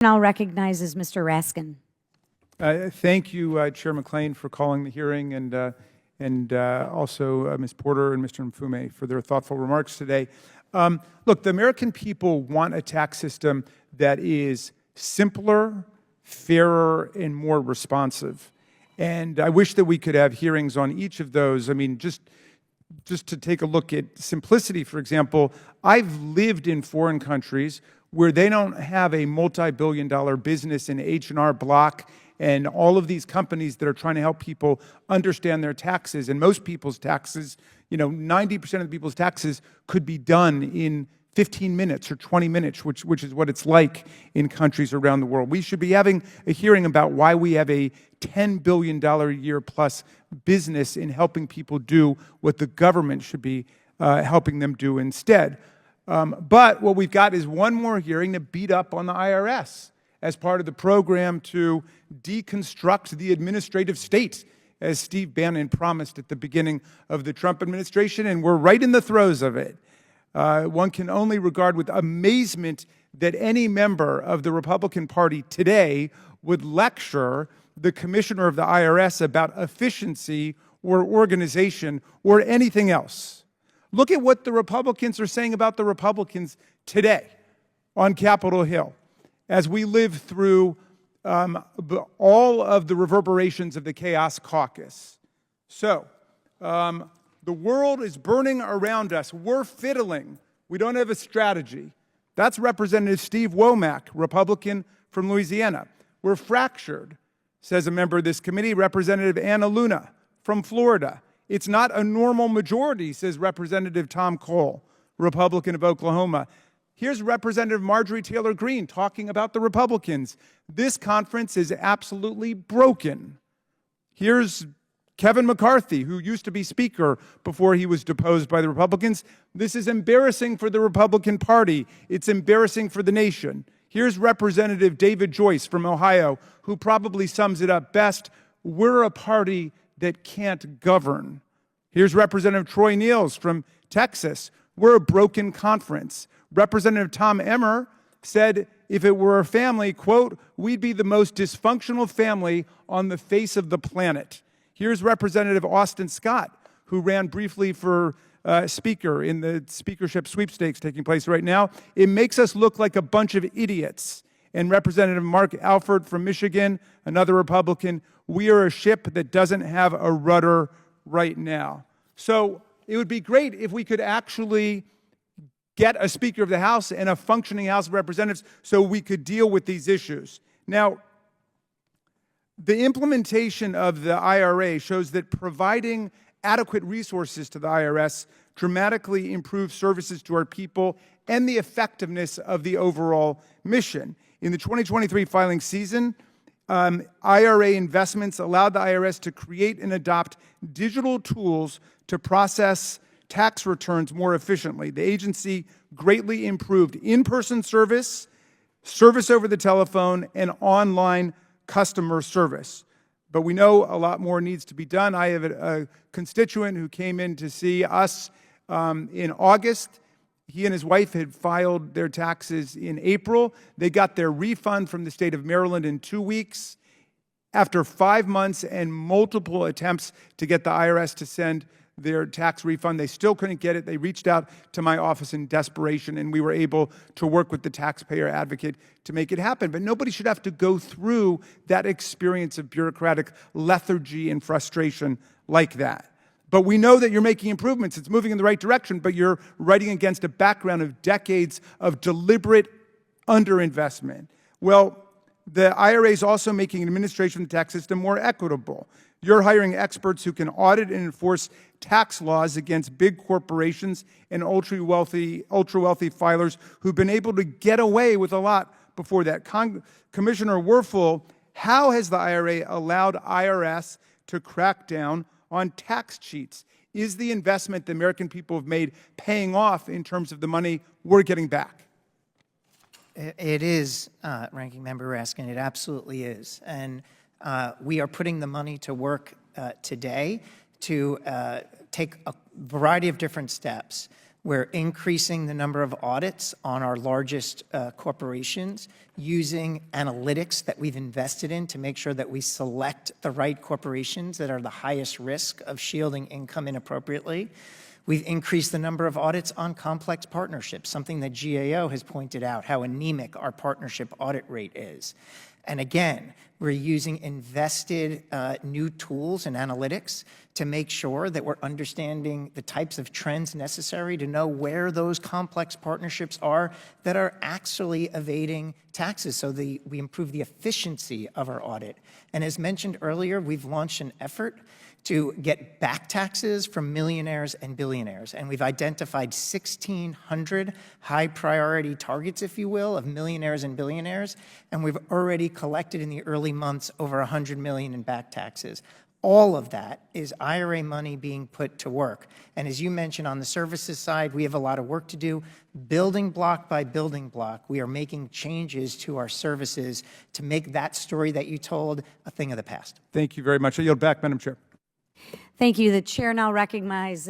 Now recognizes Mr. Raskin. Thank you, Chair McLean, for calling the hearing, and also Ms. Porter and Mr. Mfume for their thoughtful remarks today. Look, the American people want a tax system that is simpler, fairer, and more responsive. And I wish that we could have hearings on each of those. I mean, just to take a look at simplicity, for example, I've lived in foreign countries where they don't have a multi-billion-dollar business in H&R Block and all of these companies that are trying to help people understand their taxes. And most people's taxes, 90% of the people's taxes could be done in 15 minutes or 20 minutes, which is what it's like in countries around the world. We should be having a hearing about why we have a $10 billion a year plus business in helping people do what the government should be helping them do instead. But what we've got is one more hearing to beat up on the IRS as part of the program to deconstruct the administrative state, as Steve Bannon promised at the beginning of the Trump administration, and we're right in the throes of it. One can only regard with amazement that any member of the Republican Party today would lecture the commissioner of the IRS about efficiency or organization or anything else. Look at what the Republicans are saying about the Republicans today on Capitol Hill as we live through all of the reverberations of the Chaos Caucus. So, the world is burning around us. We're fiddling. We don't have a strategy. That's Representative Steve Womack, Republican from Louisiana. We're fractured, says a member of this committee, Representative Anna Luna from Florida. It's not a normal majority, says Representative Tom Cole, Republican of Oklahoma. Here's Representative Marjorie Taylor Greene talking about the Republicans. This conference is absolutely broken. Here's Kevin McCarthy, who used to be Speaker before he was deposed by the Republicans. This is embarrassing for the Republican Party. It's embarrassing for the nation. Here's Representative David Joyce from Ohio, who probably sums it up best. We're a party that can't govern. Here's Representative Troy Niels from Texas. We're a broken conference. Representative Tom Emmer said if it were a family, quote, we'd be the most dysfunctional family on the face of the planet. Here's Representative Austin Scott, who ran briefly for Speaker in the speakership sweepstakes taking place right now. It makes us look like a bunch of idiots. And Representative Mark Alford from Michigan, another Republican, we are a ship that doesn't have a rudder right now. So it would be great if we could actually get a Speaker of the House and a functioning House of Representatives so we could deal with these issues. Now, the implementation of the IRA shows that providing adequate resources to the IRS dramatically improves services to our people and the effectiveness of the overall mission. In the 2023 filing season, IRA investments allowed the IRS to create and adopt digital tools to process tax returns more efficiently. The agency greatly improved in-person service, service over the telephone, and online customer service. But we know a lot more needs to be done. I have a constituent who came in to see us in August. He and his wife had filed their taxes in April. They got their refund from the state of Maryland in 2 weeks. After 5 months and multiple attempts to get the IRS to send their tax refund, they still couldn't get it. They reached out to my office in desperation, and we were able to work with the taxpayer advocate to make it happen. But nobody should have to go through that experience of bureaucratic lethargy and frustration like that. But we know that you're making improvements. It's moving in the right direction, but you're writing against a background of decades of deliberate underinvestment. Well, the IRA is also making administration of the tax system more equitable. You're hiring experts who can audit and enforce tax laws against big corporations and ultra-wealthy filers who've been able to get away with a lot before that. Commissioner Werfel, how has the IRA allowed IRS to crack down on tax cheats? Is the investment the American people have made paying off in terms of the money we're getting back? It is, Ranking Member Raskin, it absolutely is. And we are putting the money to work today to take a variety of different steps. We're increasing the number of audits on our largest corporations using analytics that we've invested in to make sure that we select the right corporations that are the highest risk of shielding income inappropriately. We've increased the number of audits on complex partnerships, something that GAO has pointed out, how anemic our partnership audit rate is. And again, we're using invested new tools and analytics to make sure that we're understanding the types of trends necessary to know where those complex partnerships are that are actually evading taxes, so we improve the efficiency of our audit. And as mentioned earlier, we've launched an effort to get back taxes from millionaires and billionaires. And we've identified 1,600 high priority targets, if you will, of millionaires and billionaires. And we've already collected in the early months over 100 million in back taxes. All of that is IRA money being put to work. And as you mentioned, on the services side, we have a lot of work to do. Building block by building block, we are making changes to our services to make that story that you told a thing of the past. Thank you very much. I yield back, Madam Chair. Thank you. The chair now recognizes